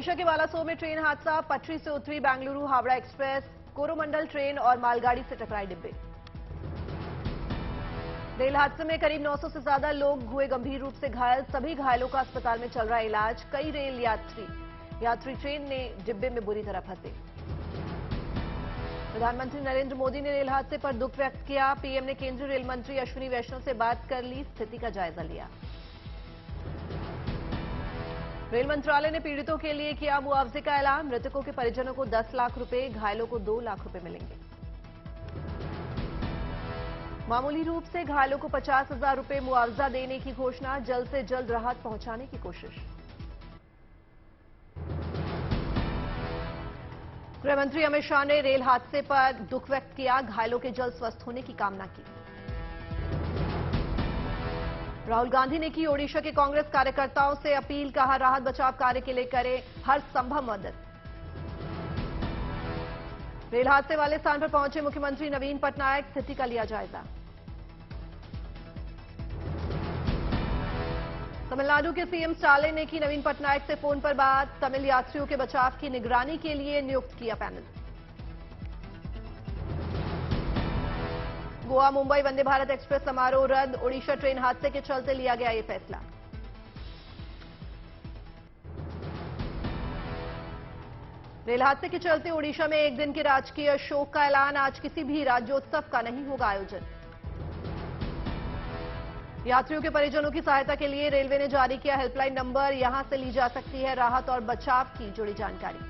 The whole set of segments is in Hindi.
ओडिशा के बालासोर में ट्रेन हादसा, पटरी से उतरी बेंगलुरु हावड़ा एक्सप्रेस, कोरोमंडल ट्रेन और मालगाड़ी से टकराए डिब्बे। रेल हादसे में करीब 900 से ज्यादा लोग हुए गंभीर रूप से घायल, सभी घायलों का अस्पताल में चल रहा इलाज। कई रेल यात्री ट्रेन ने डिब्बे में बुरी तरह फंसे। प्रधानमंत्री नरेंद्र मोदी ने रेल हादसे पर दुख व्यक्त किया। पीएम ने केंद्रीय रेल मंत्री अश्विनी वैष्णव से बात कर ली, स्थिति का जायजा लिया। रेल मंत्रालय ने पीड़ितों के लिए किया मुआवजे का ऐलान, मृतकों के परिजनों को 10 लाख रुपए, घायलों को 2 लाख रुपए मिलेंगे। मामूली रूप से घायलों को 50,000 रुपए मुआवजा देने की घोषणा, जल्द से जल्द राहत पहुंचाने की कोशिश। गृहमंत्री अमित शाह ने रेल हादसे पर दुख व्यक्त किया, घायलों के जल्द स्वस्थ होने की कामना की। राहुल गांधी ने की ओडिशा के कांग्रेस कार्यकर्ताओं से अपील, कहा राहत बचाव कार्य के लिए करें हर संभव मदद। रेल हादसे वाले स्थान पर पहुंचे मुख्यमंत्री नवीन पटनायक, स्थिति का लिया जायजा। तमिलनाडु के सीएम स्टालिन ने की नवीन पटनायक से फोन पर बात, तमिल यात्रियों के बचाव की निगरानी के लिए नियुक्त किया पैनल। गोवा मुंबई वंदे भारत एक्सप्रेस समारोह रद्द, ओडिशा ट्रेन हादसे के चलते लिया गया ये फैसला। रेल हादसे के चलते ओडिशा में एक दिन के राजकीय शोक का ऐलान, आज किसी भी राज्योत्सव का नहीं होगा आयोजन। यात्रियों के परिजनों की सहायता के लिए रेलवे ने जारी किया हेल्पलाइन नंबर, यहां से ली जा सकती है राहत और बचाव की जुड़ी जानकारी।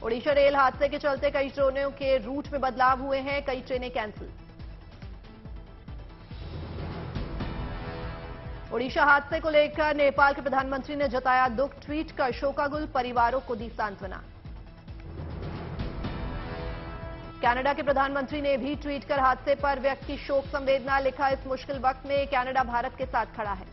ओडिशा रेल हादसे के चलते कई ट्रेनों के रूट में बदलाव हुए हैं, कई ट्रेनें कैंसिल। ओडिशा हादसे को लेकर नेपाल के प्रधानमंत्री ने जताया दुख, ट्वीट कर शोकाकुल परिवारों को दी सांत्वना। कनाडा के प्रधानमंत्री ने भी ट्वीट कर हादसे पर व्यक्त की शोक संवेदना, लिखा इस मुश्किल वक्त में कनाडा भारत के साथ खड़ा है।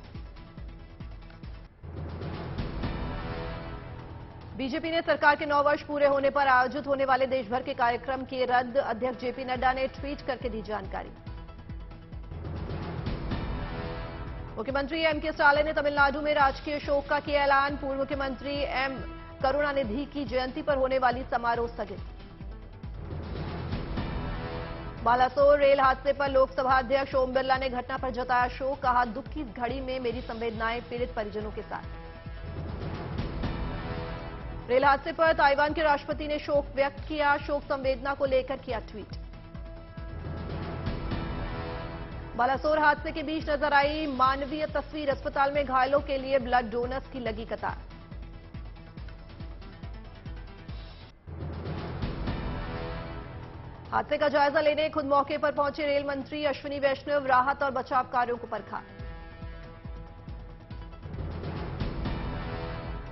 बीजेपी ने सरकार के 9 वर्ष पूरे होने पर आयोजित होने वाले देश भर के कार्यक्रम किए रद्द, अध्यक्ष जेपी नड्डा ने ट्वीट करके दी जानकारी। मुख्यमंत्री एमके स्टालिन ने तमिलनाडु में राजकीय शोक का किया ऐलान, पूर्व मुख्यमंत्री एम करुणानिधि की जयंती पर होने वाली समारोह स्थगित। बालासोर रेल हादसे पर लोकसभा अध्यक्ष ओम बिरला ने घटना पर जताया शोक, कहा दुख की इस घड़ी में मेरी संवेदनाएं पीड़ित परिजनों के साथ। रेल हादसे पर ताइवान के राष्ट्रपति ने शोक व्यक्त किया, शोक संवेदना को लेकर किया ट्वीट। बालासोर हादसे के बीच नजर आई मानवीय तस्वीर, अस्पताल में घायलों के लिए ब्लड डोनर्स की लगी कतार। हादसे का जायजा लेने खुद मौके पर पहुंचे रेल मंत्री अश्विनी वैष्णव, राहत और बचाव कार्यों को परखा।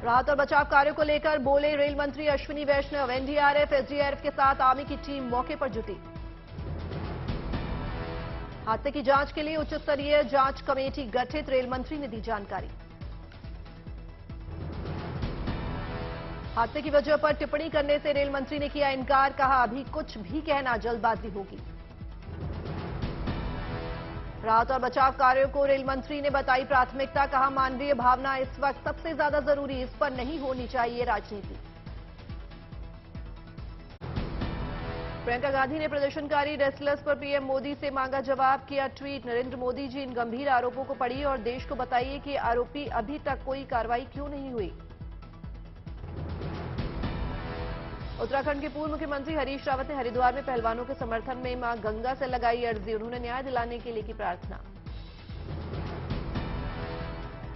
राहत और बचाव कार्यों को लेकर बोले रेल मंत्री अश्विनी वैष्णव, एनडीआरएफ एसडीआरएफ के साथ आर्मी की टीम मौके पर जुटी। हादसे की जांच के लिए उच्च स्तरीय जांच कमेटी गठित, रेल मंत्री ने दी जानकारी। हादसे की वजह पर टिप्पणी करने से रेल मंत्री ने किया इनकार, कहा अभी कुछ भी कहना जल्दबाजी होगी। राहत और बचाव कार्यों को रेल मंत्री ने बताई प्राथमिकता, कहा मानवीय भावना इस वक्त सबसे ज्यादा जरूरी, इस पर नहीं होनी चाहिए राजनीति। प्रियंका गांधी ने प्रदर्शनकारी रेसलर्स पर पीएम मोदी से मांगा जवाब, किया ट्वीट, नरेंद्र मोदी जी इन गंभीर आरोपों को पढ़िए और देश को बताइए कि आरोपी अभी तक कोई कार्रवाई क्यों नहीं हुई। उत्तराखंड के पूर्व मुख्यमंत्री हरीश रावत ने हरिद्वार में पहलवानों के समर्थन में मां गंगा से लगाई अर्जी, उन्होंने न्याय दिलाने के लिए की प्रार्थना।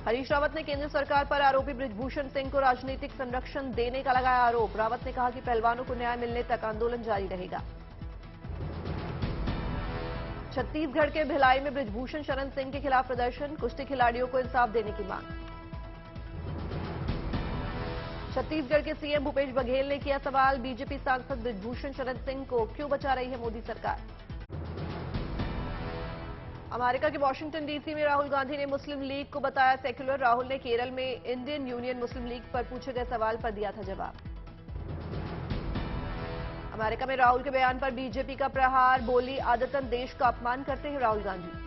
हरीश रावत ने केंद्र सरकार पर आरोपी बृजभूषण सिंह को राजनीतिक संरक्षण देने का लगाया आरोप, रावत ने कहा कि पहलवानों को न्याय मिलने तक आंदोलन जारी रहेगा। छत्तीसगढ़ के भिलाई में बृजभूषण शरण सिंह के खिलाफ प्रदर्शन, कुश्ती खिलाड़ियों को इंसाफ देने की मांग। छत्तीसगढ़ के सीएम भूपेश बघेल ने किया सवाल, बीजेपी सांसद बृजभूषण शरण सिंह को क्यों बचा रही है मोदी सरकार। अमेरिका के वाशिंगटन डीसी में राहुल गांधी ने मुस्लिम लीग को बताया सेक्युलर, राहुल ने केरल में इंडियन यूनियन मुस्लिम लीग पर पूछे गए सवाल पर दिया था जवाब। अमेरिका में राहुल के बयान पर बीजेपी का प्रहार, बोली आदतन देश का अपमान करते हैं राहुल गांधी।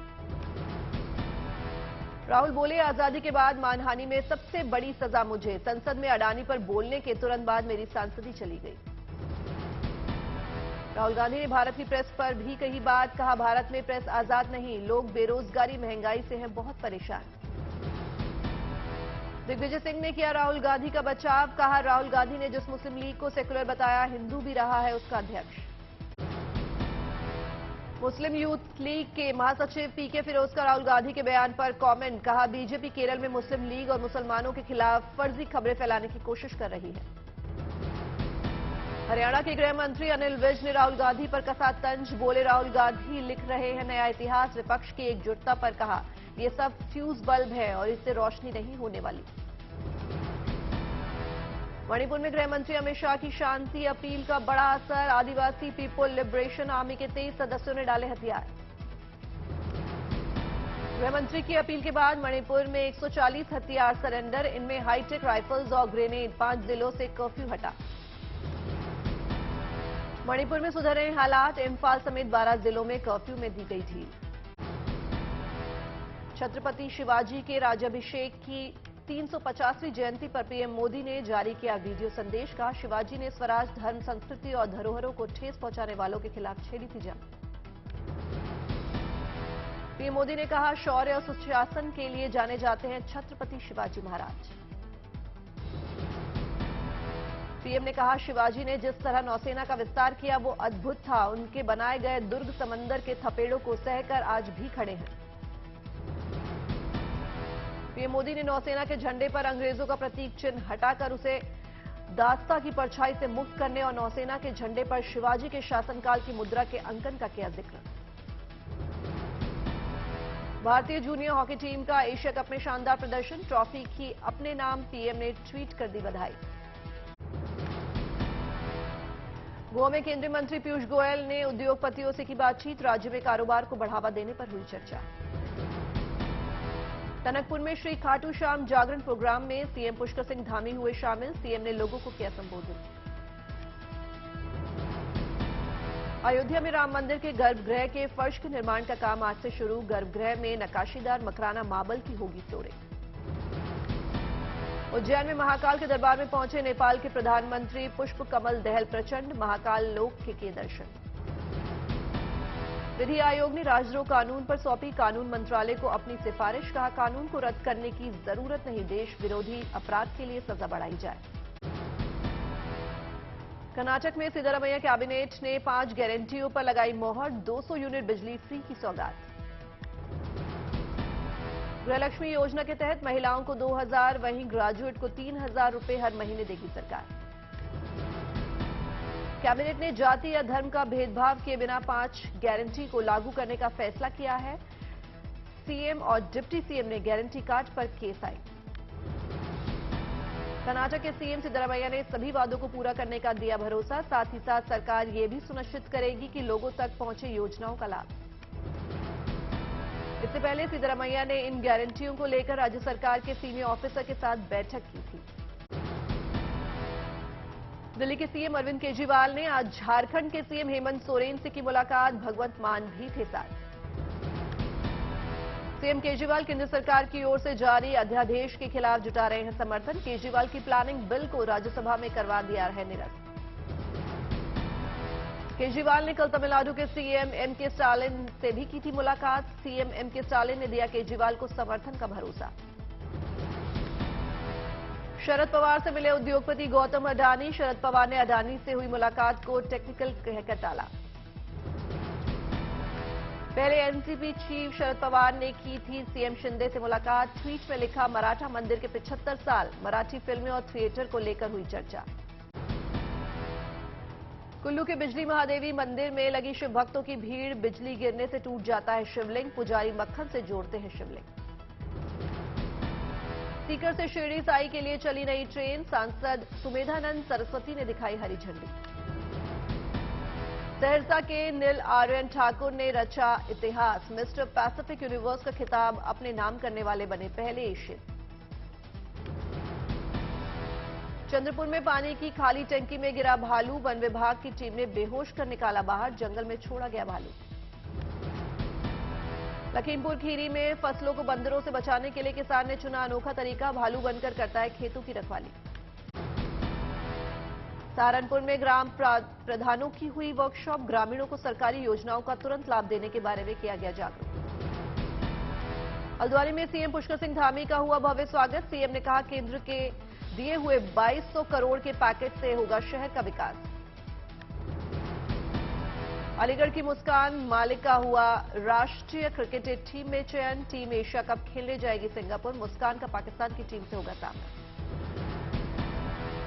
राहुल बोले, आजादी के बाद मानहानि में सबसे बड़ी सजा मुझे। संसद में अडानी पर बोलने के तुरंत बाद मेरी सांसदी चली गई। राहुल गांधी ने भारत की प्रेस पर भी कही बात। कहा, भारत में प्रेस आजाद नहीं, लोग बेरोजगारी महंगाई से हैं बहुत परेशान। दिग्विजय सिंह ने किया राहुल गांधी का बचाव। कहा, राहुल गांधी ने जिस मुस्लिम लीग को सेकुलर बताया, हिंदू भी रहा है उसका अध्यक्ष। मुस्लिम यूथ लीग के महासचिव पीके फिरोज का राहुल गांधी के बयान पर कमेंट। कहा, बीजेपी केरल में मुस्लिम लीग और मुसलमानों के खिलाफ फर्जी खबरें फैलाने की कोशिश कर रही है। हरियाणा के गृह मंत्री अनिल विज ने राहुल गांधी पर कसा तंज। बोले, राहुल गांधी लिख रहे हैं नया इतिहास। विपक्ष की एकजुटता पर कहा, ये सब फ्यूज बल्ब है और इससे रोशनी नहीं होने वाली। मणिपुर में गृह मंत्री अमित शाह की शांति अपील का बड़ा असर। आदिवासी पीपुल लिबरेशन आर्मी के 23 सदस्यों ने डाले हथियार। गृह मंत्री की अपील के बाद मणिपुर में 140 हथियार सरेंडर, इनमें हाईटेक राइफल्स और ग्रेनेड। 5 जिलों से कर्फ्यू हटा। मणिपुर में सुधर रहे हालात। इम्फाल समेत 12 जिलों में कर्फ्यू में दी गई ढील। छत्रपति शिवाजी के राज्याभिषेक की 350वीं जयंती पर पीएम मोदी ने जारी किया वीडियो संदेश। का शिवाजी ने स्वराज, धर्म, संस्कृति और धरोहरों को ठेस पहुंचाने वालों के खिलाफ छेड़ी थी जंग। पीएम मोदी ने कहा, शौर्य और सुशासन के लिए जाने जाते हैं छत्रपति शिवाजी महाराज। पीएम ने कहा, शिवाजी ने जिस तरह नौसेना का विस्तार किया वो अद्भुत था। उनके बनाए गए दुर्ग समंदर के थपेड़ों को सहकर आज भी खड़े हैं। पीएम मोदी ने नौसेना के झंडे पर अंग्रेजों का प्रतीक चिन्ह हटाकर उसे दास्ता की परछाई से मुक्त करने और नौसेना के झंडे पर शिवाजी के शासनकाल की मुद्रा के अंकन का किया जिक्र। भारतीय जूनियर हॉकी टीम का एशिया कप में शानदार प्रदर्शन। ट्रॉफी की अपने नाम। पीएम ने ट्वीट कर दी बधाई। गोवा में केंद्रीय मंत्री पीयूष गोयल ने उद्योगपतियों से की बातचीत। राज्य में कारोबार को बढ़ावा देने पर हुई चर्चा। टनकपुर में श्री खाटू श्याम जागरण प्रोग्राम में सीएम पुष्कर सिंह धामी हुए शामिल। सीएम ने लोगों को किया संबोधित। अयोध्या में राम मंदिर के गर्भगृह के फर्श के निर्माण का काम आज से शुरू। गर्भगृह में नक्काशीदार मकराना मार्बल की होगी फ्लोरिंग। उज्जैन में महाकाल के दरबार में पहुंचे नेपाल के प्रधानमंत्री पुष्प कमल दहल प्रचंड। महाकाल लोक के किए दर्शन। विधि आयोग ने राजद्रोह कानून पर सौंपी कानून मंत्रालय को अपनी सिफारिश। कहा, कानून को रद्द करने की जरूरत नहीं, देश विरोधी अपराध के लिए सजा बढ़ाई जाए। कर्नाटक में सिद्धरामैया कैबिनेट ने 5 गारंटियों पर लगाई मोहर। 200 यूनिट बिजली फ्री की सौगात। गृहलक्ष्मी योजना के तहत महिलाओं को 2000, वहीं ग्रेजुएट को 3000 रुपए हर महीने देगी सरकार। कैबिनेट ने जाति या धर्म का भेदभाव किए बिना 5 गारंटी को लागू करने का फैसला किया है। सीएम और डिप्टी सीएम ने गारंटी कार्ड पर केस आई। कर्नाटक के सीएम सिद्धरामैया ने सभी वादों को पूरा करने का दिया भरोसा। साथ ही साथ सरकार ये भी सुनिश्चित करेगी कि लोगों तक पहुंचे योजनाओं का लाभ। इससे पहले सिद्धरामैया ने इन गारंटियों को लेकर राज्य सरकार के सीनियर ऑफिसर के साथ बैठक की थी। दिल्ली के सीएम अरविंद केजरीवाल ने आज झारखंड के सीएम हेमंत सोरेन से की मुलाकात। भगवंत मान भी थे साथ। सीएम केजरीवाल केंद्र सरकार की ओर से जारी अध्यादेश के खिलाफ जुटा रहे हैं समर्थन। केजरीवाल की प्लानिंग बिल को राज्यसभा में करवा दिया है निरस्त। केजरीवाल ने कल तमिलनाडु के सीएम एमके स्टालिन से भी की थी मुलाकात। सीएम एमके स्टालिन ने दिया केजरीवाल को समर्थन का भरोसा। शरद पवार से मिले उद्योगपति गौतम अडानी। शरद पवार ने अडानी से हुई मुलाकात को टेक्निकल कहकर टाला। पहले एनसीपी चीफ शरद पवार ने की थी सीएम शिंदे से मुलाकात। ट्वीट में लिखा, मराठा मंदिर के 75 साल। मराठी फिल्में और थिएटर को लेकर हुई चर्चा। कुल्लू के बिजली महादेवी मंदिर में लगी शिव भक्तों की भीड़। बिजली गिरने से टूट जाता है शिवलिंग। पुजारी मक्खन से जोड़ते हैं शिवलिंग। सीकर से शिरडी साई के लिए चली नई ट्रेन। सांसद सुमेधानंद सरस्वती ने दिखाई हरी झंडी। सहरसा के नील आर्यन ठाकुर ने रचा इतिहास। मिस्टर पैसिफिक यूनिवर्स का खिताब अपने नाम करने वाले बने पहले एशियन। चंद्रपुर में पानी की खाली टंकी में गिरा भालू। वन विभाग की टीम ने बेहोश कर निकाला बाहर। जंगल में छोड़ा गया भालू। लखीमपुर खीरी में फसलों को बंदरों से बचाने के लिए किसान ने चुना अनोखा तरीका, भालू बनकर करता है खेतों की रखवाली। सहारनपुर में ग्राम प्रधानों की हुई वर्कशॉप, ग्रामीणों को सरकारी योजनाओं का तुरंत लाभ देने के बारे में किया गया जागरूक। हल्द्वानी में सीएम पुष्कर सिंह धामी का हुआ भव्य स्वागत, सीएम ने कहा केंद्र के दिए हुए 2200 करोड़ के पैकेज से होगा शहर का विकास। अलीगढ़ की मुस्कान मालिक का हुआ राष्ट्रीय क्रिकेट टीम में चयन, टीम एशिया कप खेलने जाएगी सिंगापुर, मुस्कान का पाकिस्तान की टीम से होगा सामना।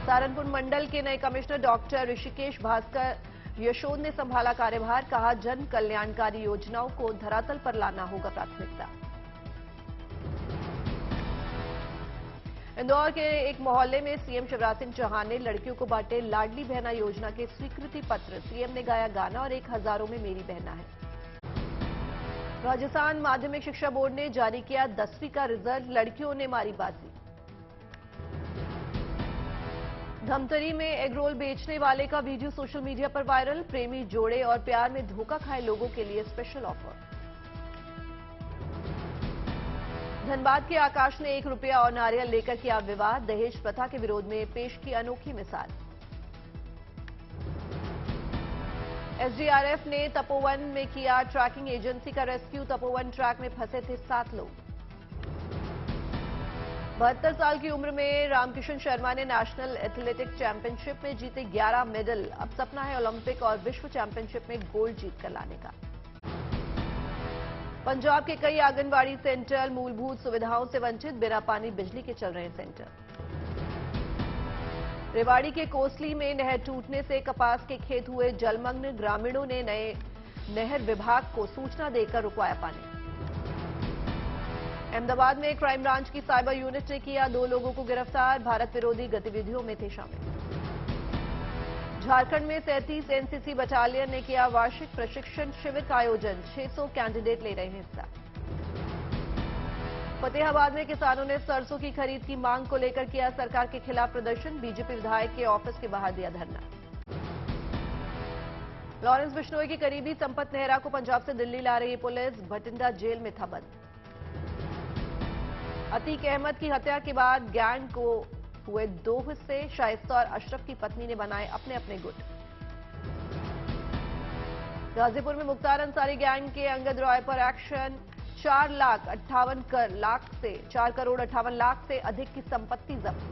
सहारनपुर मंडल के नए कमिश्नर डॉक्टर ऋषिकेश भास्कर यशोद ने संभाला कार्यभार, कहा जन कल्याणकारी योजनाओं को धरातल पर लाना होगा प्राथमिकता। इंदौर के एक मोहल्ले में सीएम शिवराज सिंह चौहान ने लड़कियों को बांटे लाडली बहना योजना के स्वीकृति पत्र, सीएम ने गाया गाना और 1 हजारों में मेरी बहना है। राजस्थान माध्यमिक शिक्षा बोर्ड ने जारी किया 10वीं का रिजल्ट, लड़कियों ने मारी बाजी। धमतरी में एग रोल बेचने वाले का वीडियो सोशल मीडिया पर वायरल, प्रेमी जोड़े और प्यार में धोखा खाए लोगों के लिए स्पेशल ऑफर। धनबाद के आकाश ने 1 रुपया और नारियल लेकर किया विवाद, दहेज प्रथा के विरोध में पेश की अनोखी मिसाल। एसडीआरएफ ने तपोवन में किया ट्रैकिंग एजेंसी का रेस्क्यू, तपोवन ट्रैक में फंसे थे 7 लोग। 72 साल की उम्र में रामकिशन शर्मा ने नेशनल एथलेटिक चैंपियनशिप में जीते 11 मेडल, अब सपना है ओलंपिक और विश्व चैंपियनशिप में गोल्ड जीतकर लाने का। पंजाब के कई आंगनबाड़ी सेंटर मूलभूत सुविधाओं से वंचित, बिना पानी बिजली के चल रहे हैं सेंटर। रेवाड़ी के कोसली में नहर टूटने से कपास के खेत हुए जलमग्न, ग्रामीणों ने नए नहर विभाग को सूचना देकर रुकवाया पानी। अहमदाबाद में क्राइम ब्रांच की साइबर यूनिट ने किया 2 लोगों को गिरफ्तार, भारत विरोधी गतिविधियों में थे शामिल। झारखंड में 37 एनसीसी बटालियन ने किया वार्षिक प्रशिक्षण शिविर का आयोजन, 600 कैंडिडेट ले रहे हैं हिस्सा। फतेहाबाद में किसानों ने सरसों की खरीद की मांग को लेकर किया सरकार के खिलाफ प्रदर्शन, बीजेपी विधायक के ऑफिस के बाहर दिया धरना। लॉरेंस बिश्नोई के करीबी संपत नेहरा को पंजाब से दिल्ली ला रही पुलिस, भटिंडा जेल में था बंद। अतीक अहमद की हत्या के बाद गैंग को हुए 2 हिस्से, शाइस्ता और अशरफ की पत्नी ने बनाए अपने अपने गुट। गाजीपुर में मुख्तार अंसारी गैंग के अंगद रॉय पर एक्शन, 4 करोड़ 58 लाख से अधिक की संपत्ति जब्त।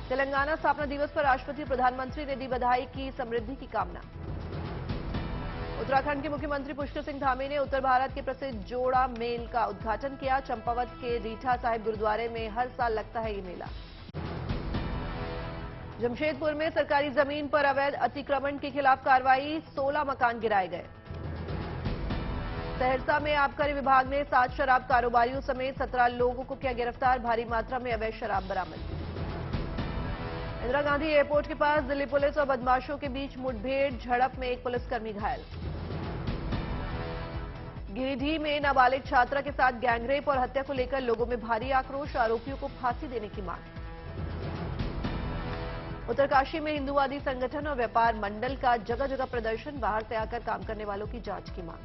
तेलंगाना स्थापना दिवस पर राष्ट्रपति प्रधानमंत्री ने दी बधाई, की समृद्धि की कामना। उत्तराखंड के मुख्यमंत्री पुष्कर सिंह धामी ने उत्तर भारत के प्रसिद्ध जोड़ा मेल का उद्घाटन किया, चंपावत के रीठा साहिब गुरुद्वारे में हर साल लगता है ये मेला। जमशेदपुर में सरकारी जमीन पर अवैध अतिक्रमण के खिलाफ कार्रवाई, 16 मकान गिराए गए। सहरसा में आबकारी विभाग ने 7 शराब कारोबारियों समेत 17 लोगों को किया गिरफ्तार, भारी मात्रा में अवैध शराब बरामद। इंदिरा गांधी एयरपोर्ट के पास दिल्ली पुलिस और बदमाशों के बीच मुठभेड़, झड़प में एक पुलिसकर्मी घायल। गिरिडीह में नाबालिग छात्रा के साथ गैंगरेप और हत्या को लेकर लोगों में भारी आक्रोश, आरोपियों को फांसी देने की मांग। उत्तरकाशी में हिंदूवादी संगठन और व्यापार मंडल का जगह जगह प्रदर्शन, बाहर से आकर काम करने वालों की जांच की मांग।